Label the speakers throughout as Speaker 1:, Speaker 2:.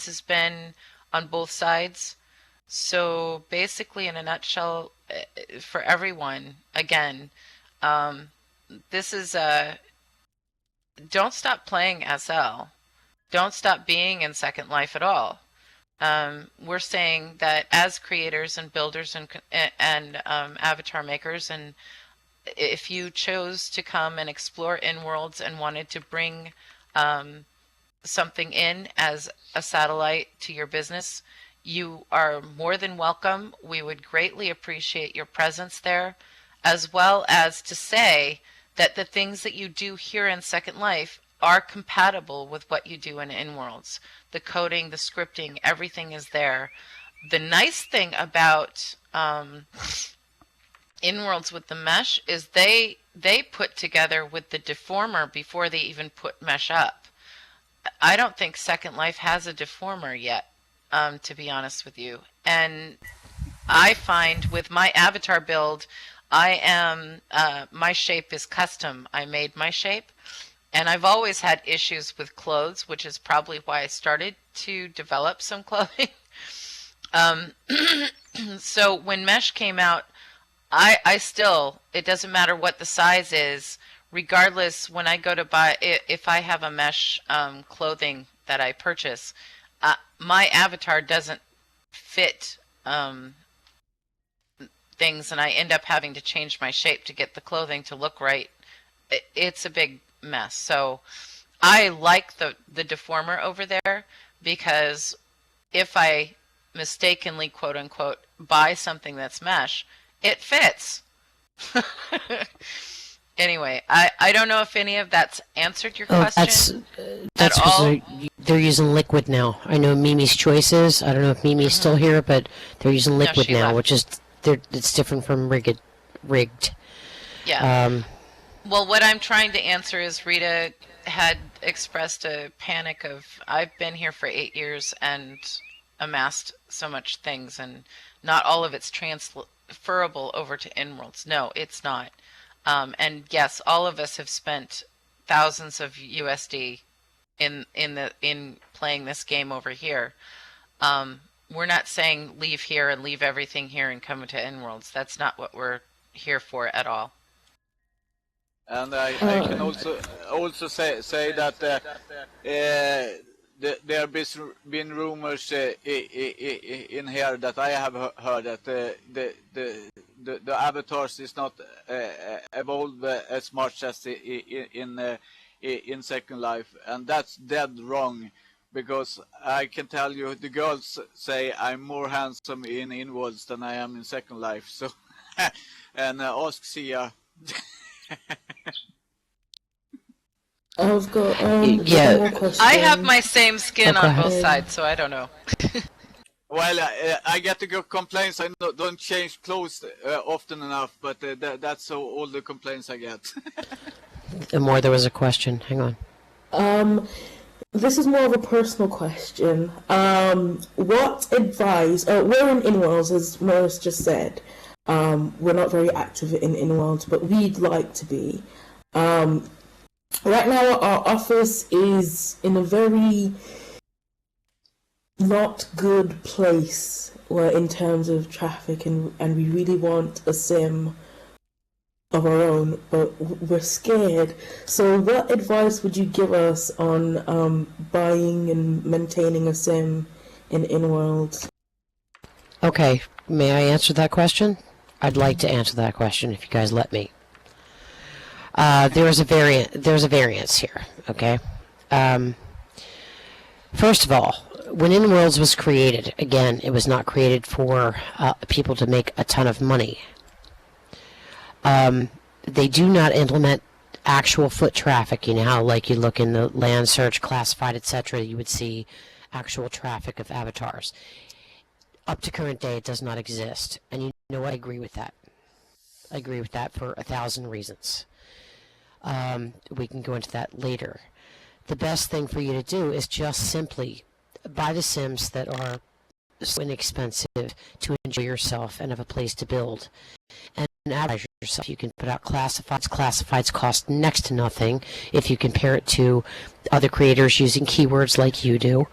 Speaker 1: has been on both sides. So basically, in a nutshell, for everyone, again, um, this is don't stop playing SL. Don't stop being in Second Life at all. We're saying that as creators and builders and avatar makers, and if you chose to come and explore InWorlds and wanted to bring something in as a satellite to your business, you are more than welcome. We would greatly appreciate your presence there, as well as to say that the things that you do here in Second Life are compatible with what you do in InWorlds. The coding, the scripting, everything is there. The nice thing about InWorlds with the mesh is they put together with the deformer before they even put mesh up. I don't think Second Life has a deformer yet, to be honest with you. And I find with my avatar build, I am my shape is custom. I made my shape, and I've always had issues with clothes, which is probably why I started to develop some clothing. So when mesh came out, I still, it doesn't matter what the size is, regardless, when I go to buy, if I have a mesh clothing that I purchase, my avatar doesn't fit things, and I end up having to change my shape to get the clothing to look right. It's a big mess. So I like the deformer over there, because if I mistakenly, quote unquote, buy something that's mesh, it fits. Anyway, I don't know if any of that's answered your question.
Speaker 2: That's because they're using liquid now. I know Mimi's Choice is. I don't know if Mimi's still here, but they're using liquid now, which is it's different from rigged.
Speaker 1: Yeah. Well, what I'm trying to answer is Rita had expressed a panic of, I've been here for 8 years and amassed so much things, and not all of it's transferable over to InWorlds. No, it's not. And yes, all of us have spent thousands of USD in playing this game over here. We're not saying leave here and leave everything here and come to InWorlds. That's not what we're here for at all.
Speaker 3: And I can also say that there have been rumors in here that I have heard that the avatars is not evolved as much as in Second Life, and that's dead wrong, because I can tell you the girls say I'm more handsome in InWorlds than I am in Second Life. So and ask Sia.
Speaker 4: I've got more questions.
Speaker 1: I have my same skin on both sides, so I don't know.
Speaker 3: Well, I get the complaints. I don't change clothes often enough, but that's all the complaints I get.
Speaker 2: And more, there was a question. Hang on.
Speaker 4: This is more of a personal question. What advice? We're in InWorlds, as Morris just said. We're not very active in InWorlds, but we'd like to be. Right now, our office is in a very not good place in terms of traffic, and we really want a sim of our own, but we're scared. So what advice would you give us on buying and maintaining a sim in InWorlds?
Speaker 2: Okay, may I answer that question? I'd like to answer that question if you guys let me. There's a variance here, okay? First of all, when InWorlds was created, again, it was not created for people to make a ton of money. They do not implement actual foot traffic. You know how, like, you look in the land search, classified, etc., you would see actual traffic of avatars. Up to current day, it does not exist. And you know what? I agree with that. I agree with that for 1,000 reasons. We can go into that later. The best thing for you to do is just simply buy the sims that are so inexpensive to enjoy yourself and have a place to build. And advertise yourself. You can put out classifieds. Classifieds cost next to nothing if you compare it to other creators using keywords like you do.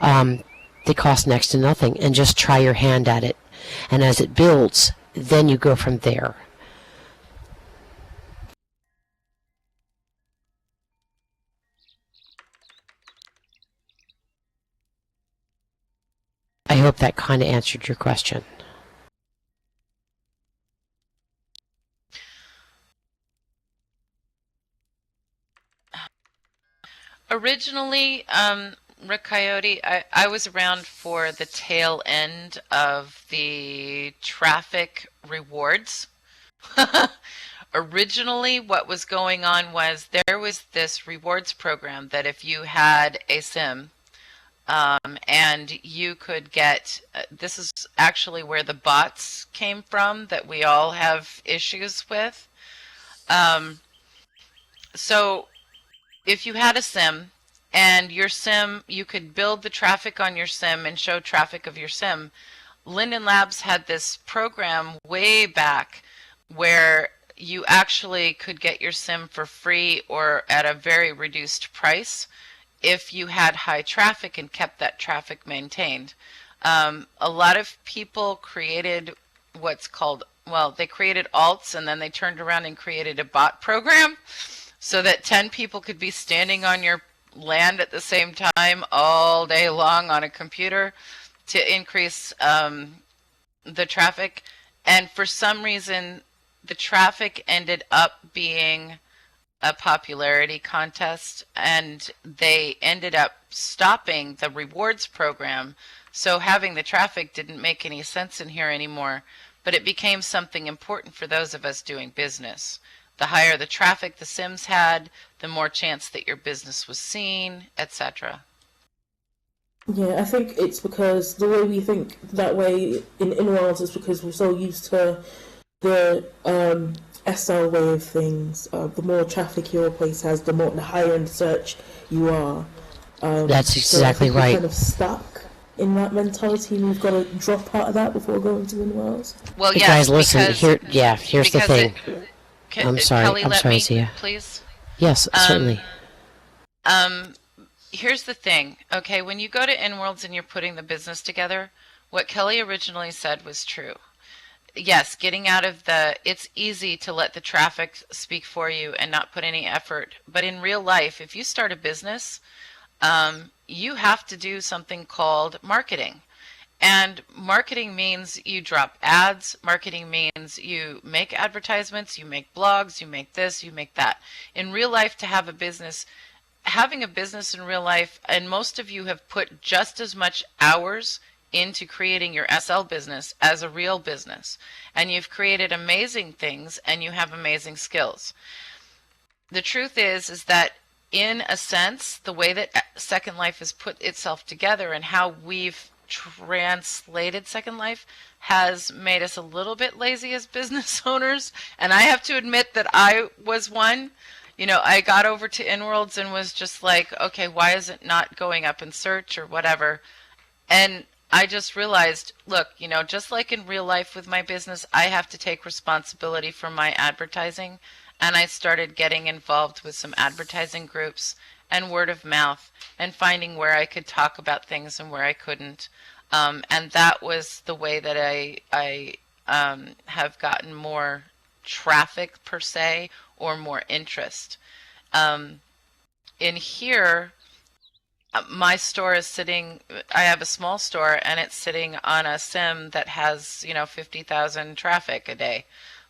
Speaker 2: They cost next to nothing, and just try your hand at it. And as it builds, then you go from there. I hope that kind of answered your question.
Speaker 1: Originally, Rick Coyote, I was around for the tail end of the traffic rewards. Originally, what was going on was there was this rewards program that if you had a sim, and you could get, this is actually where the bots came from that we all have issues with. So if you had a sim and your sim, you could build the traffic on your sim and show traffic of your sim. Linden Labs had this program way back where you actually could get your sim for free or at a very reduced price if you had high traffic and kept that traffic maintained. A lot of people created what's called, well, they created alts and then they turned around and created a bot program so that 10 people could be standing on your land at the same time all day long on a computer to increase the traffic. And for some reason, the traffic ended up being a popularity contest, and they ended up stopping the rewards program. So having the traffic didn't make any sense in here anymore, but it became something important for those of us doing business. The higher the traffic the Sims had, the more chance that your business was seen, etc.
Speaker 4: Yeah, I think it's because the way we think that way in Wales is because we're so used to the SL way of things. The more traffic your place has, the higher in search you are.
Speaker 2: That's exactly
Speaker 4: so I think
Speaker 2: right.
Speaker 4: we're kind of stuck in that mentality, and we've got to drop out of that before going to win Wales.
Speaker 1: Well,
Speaker 2: Hey,
Speaker 1: yes,
Speaker 2: guys, listen.
Speaker 1: because
Speaker 2: Here's the thing. I'm sorry.
Speaker 1: Kelly,
Speaker 2: I'm
Speaker 1: let
Speaker 2: sorry,
Speaker 1: me,
Speaker 2: Zia.
Speaker 1: please.
Speaker 2: Yes, certainly.
Speaker 1: Here's the thing. Okay, when you go to InWorlds and you're putting the business together, what Kelly originally said was true. Yes, getting out of it's easy to let the traffic speak for you and not put any effort. But in real life, if you start a business, you have to do something called marketing. And marketing means you drop ads. Marketing means you make advertisements, you make blogs, you make this, you make that. In real life, to have a business, having a business in real life, and most of you have put just as much hours into creating your SL business as a real business. And you've created amazing things and you have amazing skills. The truth is that in a sense, the way that Second Life has put itself together and how we've translated Second Life has made us a little bit lazy as business owners. And I have to admit that I was one. You know, I got over to InWorlds and was just like, okay, why is it not going up in search or whatever? And I just realized, look, you know, just like in real life with my business, I have to take responsibility for my advertising. And I started getting involved with some advertising groups and word of mouth and finding where I could talk about things and where I couldn't. And that was the way that I have gotten more traffic per se or more interest. In here, my store is sitting, I have a small store and it's sitting on a sim that has, 50,000 traffic a day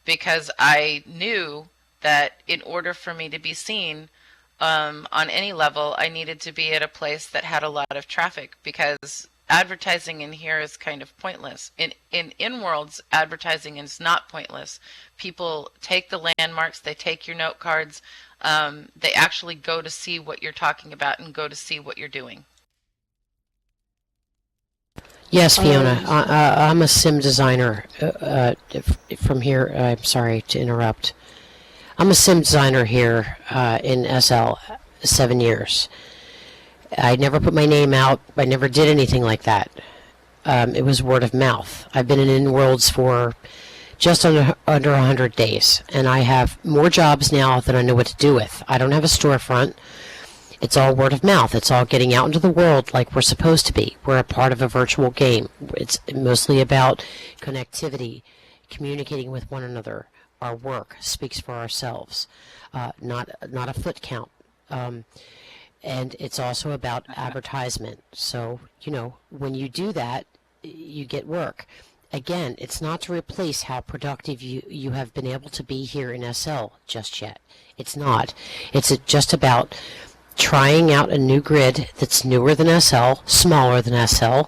Speaker 1: because I knew that in order for me to be seen on any level, I needed to be at a place that had a lot of traffic because advertising in here is kind of pointless. In Worlds, advertising is not pointless. People take the landmarks, they take your note cards, they actually go to see what you're talking about and go to see what you're doing.
Speaker 2: Yes, Fiona. I'm a sim designer. From here, I'm sorry to interrupt. I'm a sim designer here in SL 7 years. I never put my name out. I never did anything like that. It was word of mouth. I've been in InWorlds for just under 100 days, and I have more jobs now than I know what to do with. I don't have a storefront. It's all word of mouth. It's all getting out into the world like we're supposed to be. We're a part of a virtual game. It's mostly about connectivity, communicating with one another. Our work speaks for ourselves, not a foot count. And it's also about advertisement. So, when you do that, you get work. Again, it's not to replace how productive you have been able to be here in SL just yet. It's not. It's just about trying out a new grid that's newer than SL, smaller than SL,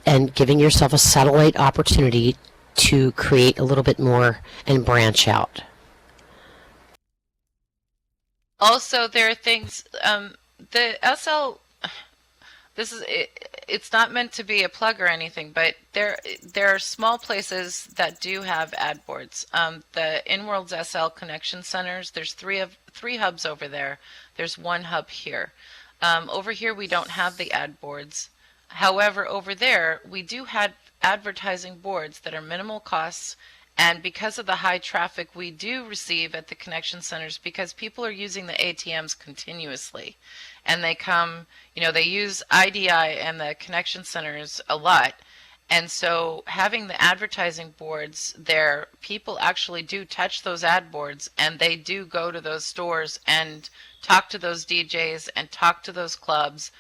Speaker 2: and giving yourself a satellite opportunity to create a little bit more and branch out.
Speaker 1: Also, there are things, the SL, it's not meant to be a plug or anything, but there are small places that do have ad boards. The InWorld's SL connection centers, there's three hubs over there. There's one hub here. Over here we don't have the ad boards. However, over there we do have advertising boards that are minimal costs, and because of the high traffic we do receive at the connection centers, because people are using the ATMs continuously, and they come, they use IDI and the connection centers a lot. And so having the advertising boards there, people actually do touch those ad boards, and they do go to those stores and talk to those DJs and talk to those clubs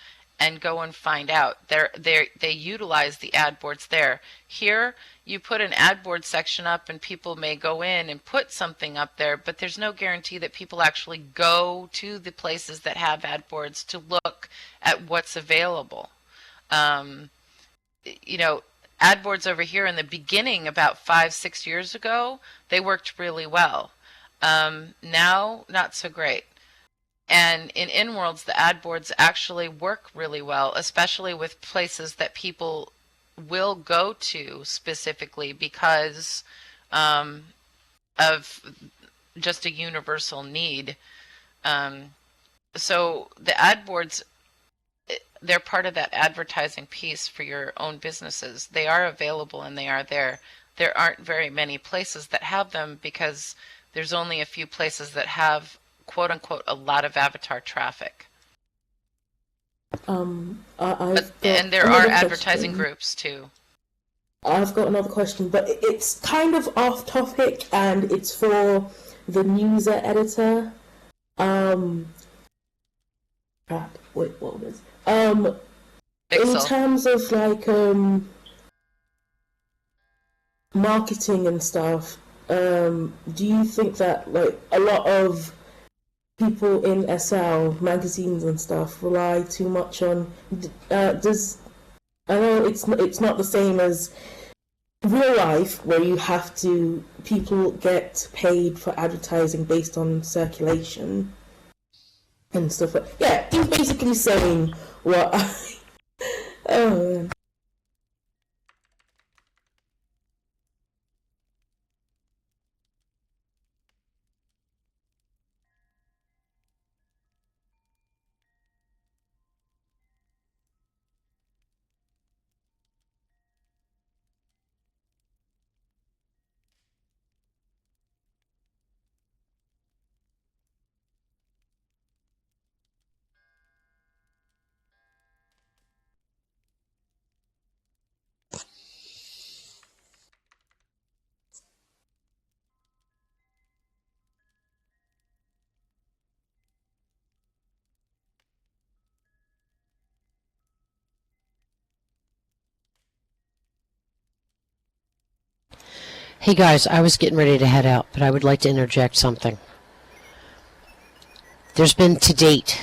Speaker 1: and go and find out. They utilize the ad boards there. Here, you put an ad board section up and people may go in and put something up there, but there's no guarantee that people actually go to the places that have ad boards to look at what's available. Ad boards over here in the beginning, about 5-6 years ago, they worked really well. Now, not so great. And in InWorlds, the ad boards actually work really well, especially with places that people will go to specifically because of just a universal need. So the ad boards, they're part of that advertising piece for your own businesses. They are available and they are there. There aren't very many places that have them because there's only a few places that have, quote unquote, a lot of avatar traffic.
Speaker 4: And
Speaker 1: there are advertising groups too.
Speaker 4: I've got another question, but it's kind of off topic, and it's for the newser editor. Wait, what was in terms of like marketing and stuff, do you think that like a lot of people in SL magazines and stuff rely too much on? I know it's not the same as real life where you have to, people get paid for advertising based on circulation and stuff. Yeah, he's basically saying what oh.
Speaker 2: Hey guys, I was getting ready to head out, but I would like to interject something. There's been to date,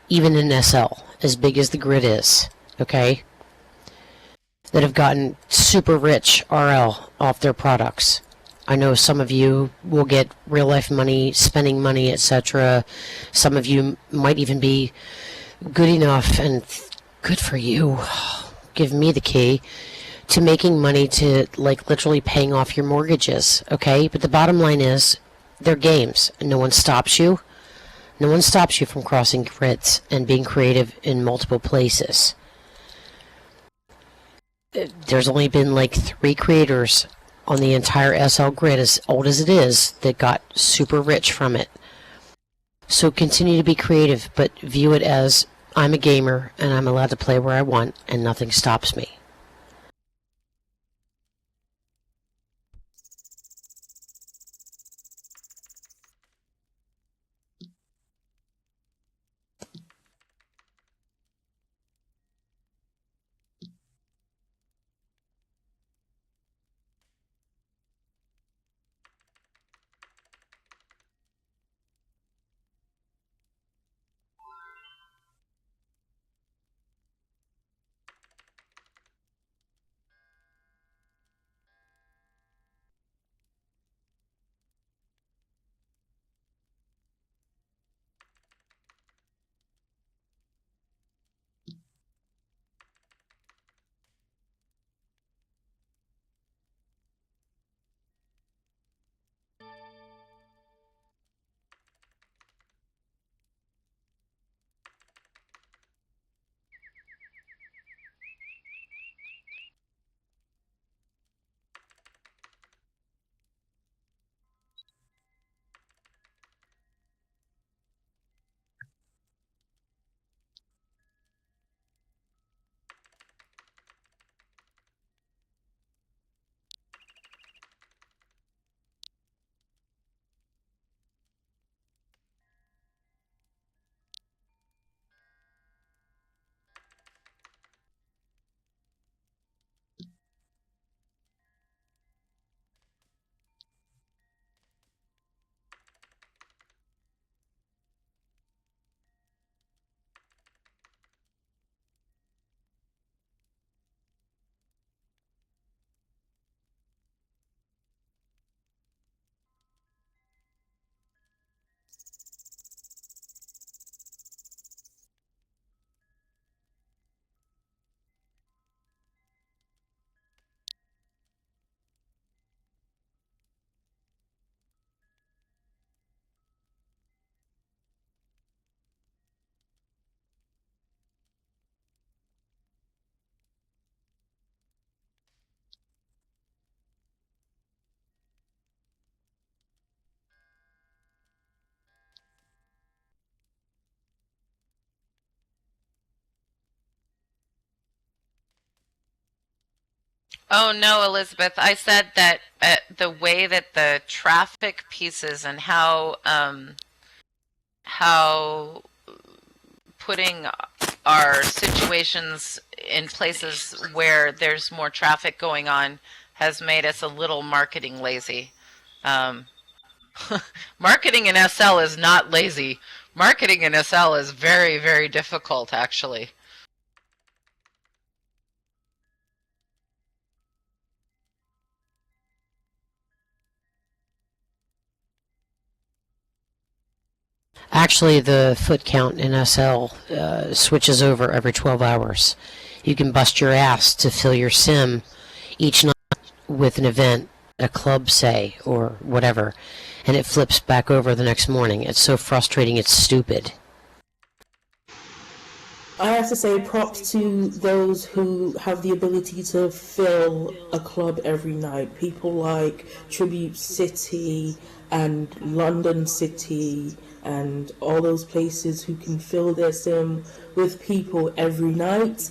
Speaker 2: even in SL, as big as the grid is, okay, that have gotten super rich RL off their products. I know some of you will get real life money, spending money, etc. Some of you might even be good enough, and good for you, give me the key, to making money to like literally paying off your mortgages, okay? But the bottom line is, they're games, and no one stops you. No one stops you from crossing grids and being creative in multiple places. There's only been like 3 creators on the entire SL grid, as old as it is, that got super rich from it. So continue to be creative, but view it as I'm a gamer and I'm allowed to play where I want and nothing stops me.
Speaker 1: Oh no, Elizabeth. I said that the way that the traffic pieces and how putting our situations in places where there's more traffic going on has made us a little marketing lazy. Um, Marketing in SL is not lazy. Marketing in SL is very, very difficult, actually.
Speaker 2: Actually, the foot count in SL switches over every 12 hours. You can bust your ass to fill your sim each night with an event, a club, say, or whatever, and it flips back over the next morning. It's so frustrating, it's stupid.
Speaker 4: I have to say props to those who have the ability to fill a club every night. People like Tribute City and London City and all those places who can fill their sim with people every night.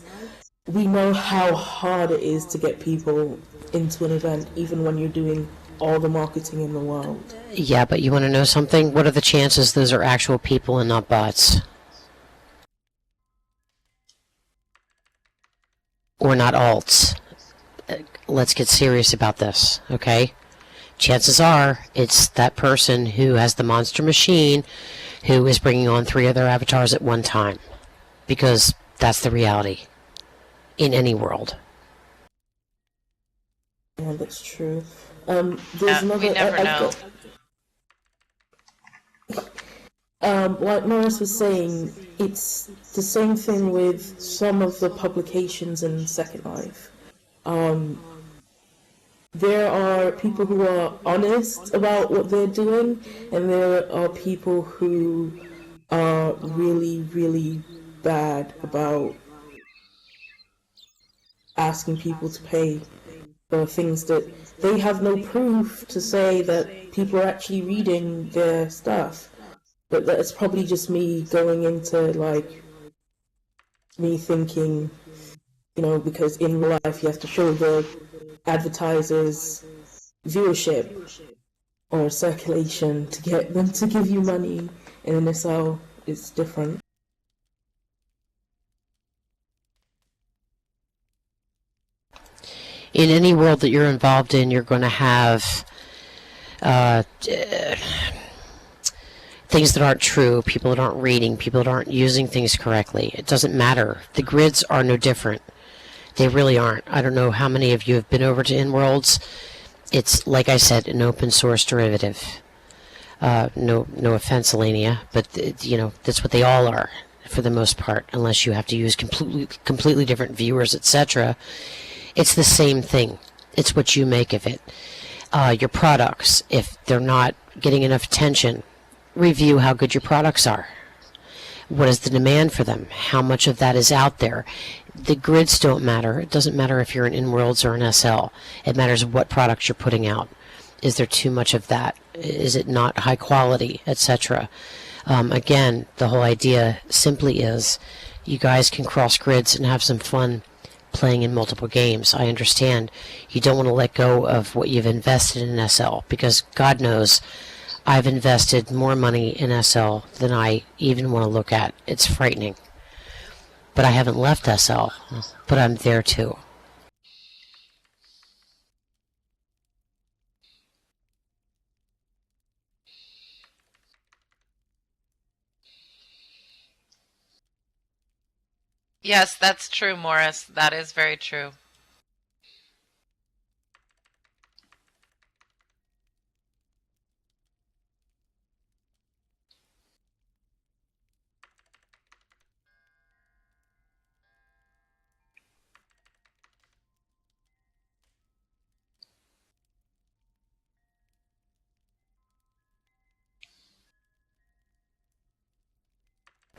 Speaker 4: We know how hard it is to get people into an event, even when you're doing all the marketing in the world.
Speaker 2: Yeah, but you want to know something? What are the chances those are actual people and not bots? Or not alts? Let's get serious about this, okay? Chances are it's that person who has the monster machine who is bringing on 3 other avatars at one time. Because that's the reality in any world.
Speaker 4: Yeah, that's true. There's
Speaker 1: We
Speaker 4: another.
Speaker 1: never
Speaker 4: I've
Speaker 1: know.
Speaker 4: got. Like Norris was saying, it's the same thing with some of the publications in Second Life. There are people who are honest about what they're doing, and there are people who are really, really bad about asking people to pay for things that they have no proof to say that people are actually reading their stuff. But that's probably just me going into like me thinking, because in real life you have to show the advertisers viewership or circulation to get them to give you money. And in SL, it's different.
Speaker 2: In any world that you're involved in, you're going to have things that aren't true, people that aren't reading, people that aren't using things correctly. It doesn't matter. The grids are no different. They really aren't. I don't know how many of you have been over to InWorlds. It's, like I said, an open source derivative. No offense, Elenia, but that's what they all are for the most part, unless you have to use completely different viewers, etc. It's the same thing. It's what you make of it. Your products, if they're not getting enough attention, review how good your products are. What is the demand for them? How much of that is out there? The grids don't matter. It doesn't matter if you're an InWorlds or an SL. It matters what products you're putting out. Is there too much of that? Is it not high quality, etc.? Again, the whole idea simply is you guys can cross grids and have some fun playing in multiple games. I understand you don't want to let go of what you've invested in SL, because God knows I've invested more money in SL than I even want to look at. It's frightening. But I haven't left SL, but I'm there too.
Speaker 1: Yes, that's true, Morris. That is very true.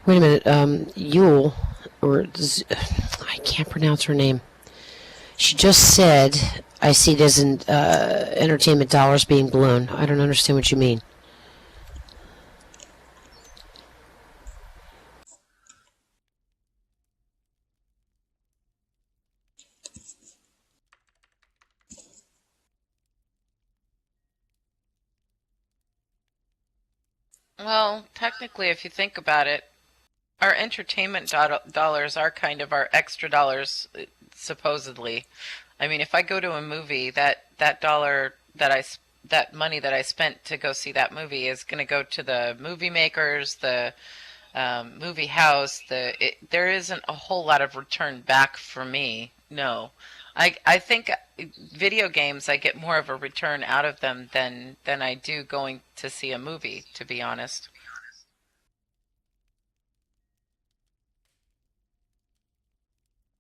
Speaker 2: Wait a minute, Yule, I can't pronounce her name. She just said, I see it as entertainment dollars being blown. I don't understand what you mean.
Speaker 1: Well, technically, if you think about it, our entertainment dollars are kind of our extra dollars, supposedly. I mean, if I go to a movie, that dollar that money that I spent to go see that movie is going to go to the movie makers, the movie house. There isn't a whole lot of return back for me. No, I think video games, I get more of a return out of them than I do going to see a movie, to be honest.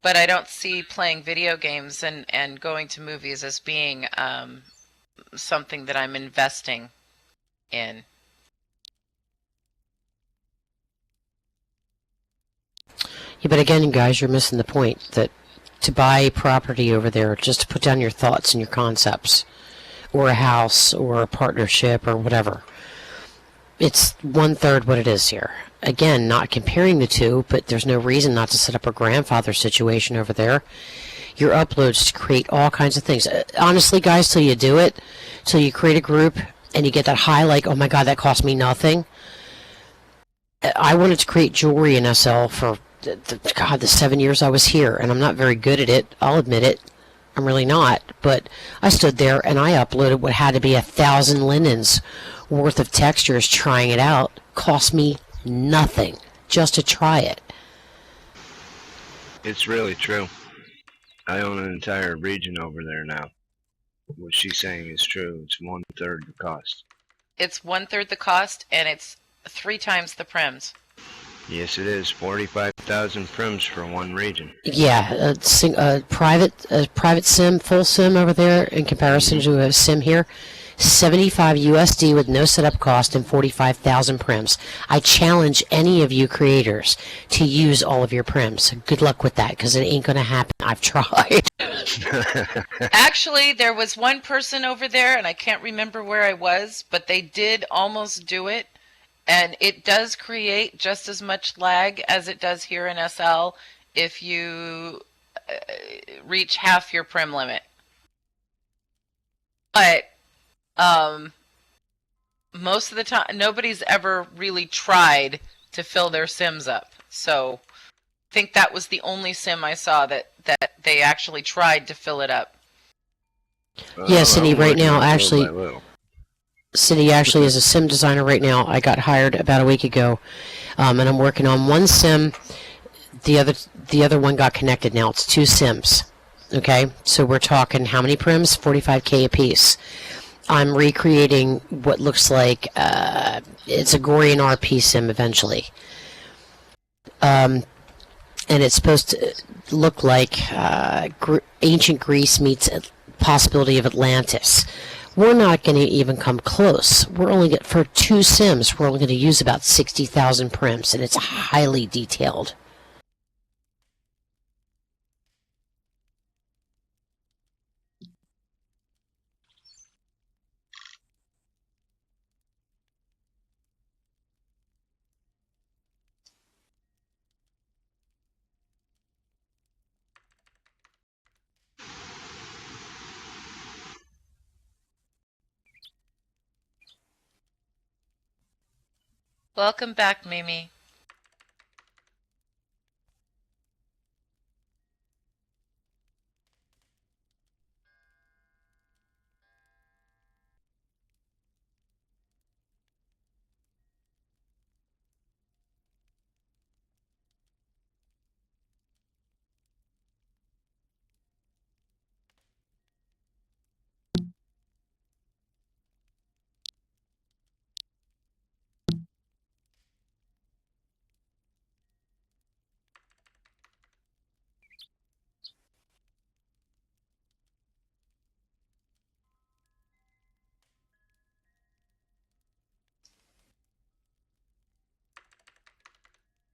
Speaker 1: But I don't see playing video games and going to movies as being something that I'm investing in.
Speaker 2: Yeah, but again, you guys, you're missing the point that to buy property over there, just to put down your thoughts and your concepts, or a house, or a partnership, or whatever, it's 1/3 what it is here. Again, not comparing the two, but there's no reason not to set up a grandfather situation over there. Your uploads create all kinds of things. Honestly, guys, till you do it, till you create a group and you get that high, like, oh my god, that cost me nothing. I wanted to create jewelry in SL for the 7 years I was here, and I'm not very good at it. I'll admit it. I'm really not. But I stood there and I uploaded what had to be 1,000 linens worth of textures trying it out. Cost me nothing just to try it.
Speaker 5: It's really true. I own an entire region over there now. What she's saying is true. It's 1/3 the cost.
Speaker 1: It's 1/3 the cost, and it's 3 times the prims.
Speaker 5: Yes, it is. 45,000 prims for one region.
Speaker 2: Yeah, private sim, full sim over there in comparison to a sim here. 75 USD with no setup cost and 45,000 prims. I challenge any of you creators to use all of your prims. Good luck with that, because it ain't going to happen. I've tried.
Speaker 1: Actually, there was one person over there, and I can't remember where I was, but they did almost do it, And it does create just as much lag as it does here in SL if you reach half your prim limit. But most of the time, nobody's ever really tried to fill their sims up. So I think that was the only sim I saw that they actually tried to fill it up.
Speaker 2: Yeah, Cindy,
Speaker 5: I'm
Speaker 2: right
Speaker 5: working
Speaker 2: now,
Speaker 5: it little
Speaker 2: actually,
Speaker 5: by little.
Speaker 2: Cindy actually is a sim designer right now. I got hired about a week ago, and I'm working on one sim. The other one got connected now. It's 2 sims. Okay, so we're talking how many prims? 45K a piece. I'm recreating what looks like it's a Gorian RP sim eventually. And it's supposed to look like ancient Greece meets possibility of Atlantis. We're not going to even come close. We're only for 2 sims. We're only going to use about 60,000 prims, and it's highly detailed.
Speaker 1: Welcome back, Mimi.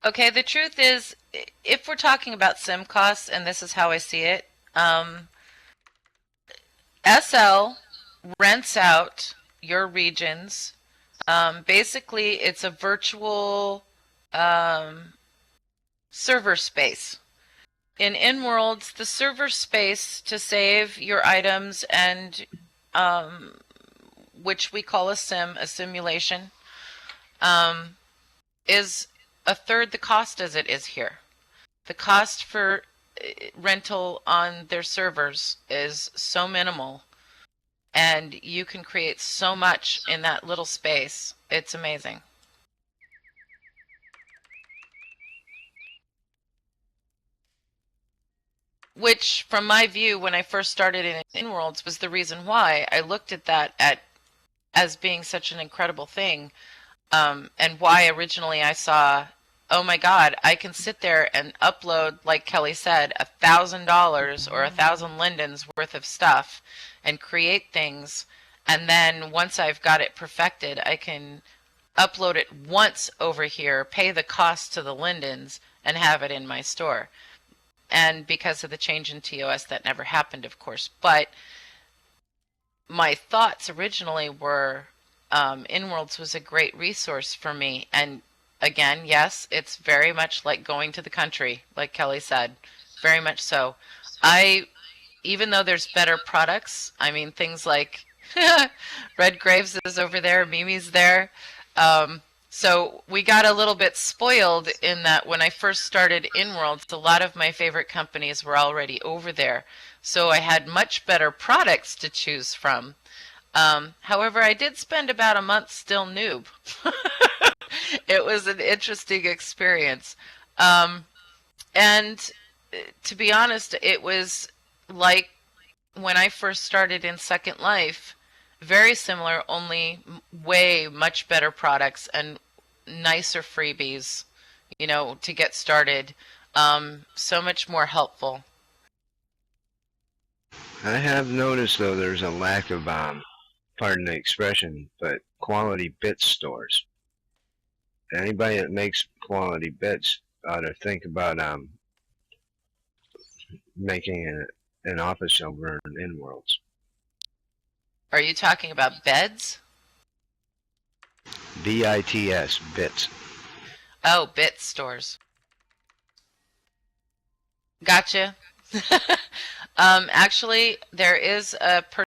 Speaker 1: Okay, the truth is, if we're talking about sim costs, and this is how I see it, SL rents out your regions. Basically, it's a virtual server space. In InWorlds, the server space to save your items and which we call a sim, a simulation, is a third the cost as it is here. The cost for rental on their servers is so minimal, and you can create so much in that little space. It's amazing. Which, from my view, when I first started in InWorlds, was the reason why I looked at that as being such an incredible thing, and why originally I saw, oh my God, I can sit there and upload, like Kelly said, $1,000 or 1,000 lindens worth of stuff and create things. And then once I've got it perfected, I can upload it once over here, pay the cost to the lindens, and have it in my store. And because of the change in TOS, that never happened, of course. But my thoughts originally were InWorlds was a great resource for me. And again, yes, it's very much like going to the country, like Kelly said, very much so. Even though there's better products, I mean, things like Red Graves is over there, Mimi's there. So we got a little bit spoiled in that when I first started InWorlds, a lot of my favorite companies were already over there. So I had much better products to choose from. However, I did spend about a month still noob. It was an interesting experience. And to be honest, it was like when I first started in Second Life, very similar, only way much better products and nicer freebies, to get started. So much more helpful.
Speaker 5: I have noticed though there's a lack of pardon the expression, but quality bits stores. Anybody that makes quality bits ought to think about making an office over in InWorlds.
Speaker 1: Are you talking about beds?
Speaker 5: BITS, bits.
Speaker 1: Oh, bit stores. Gotcha. Actually, there is a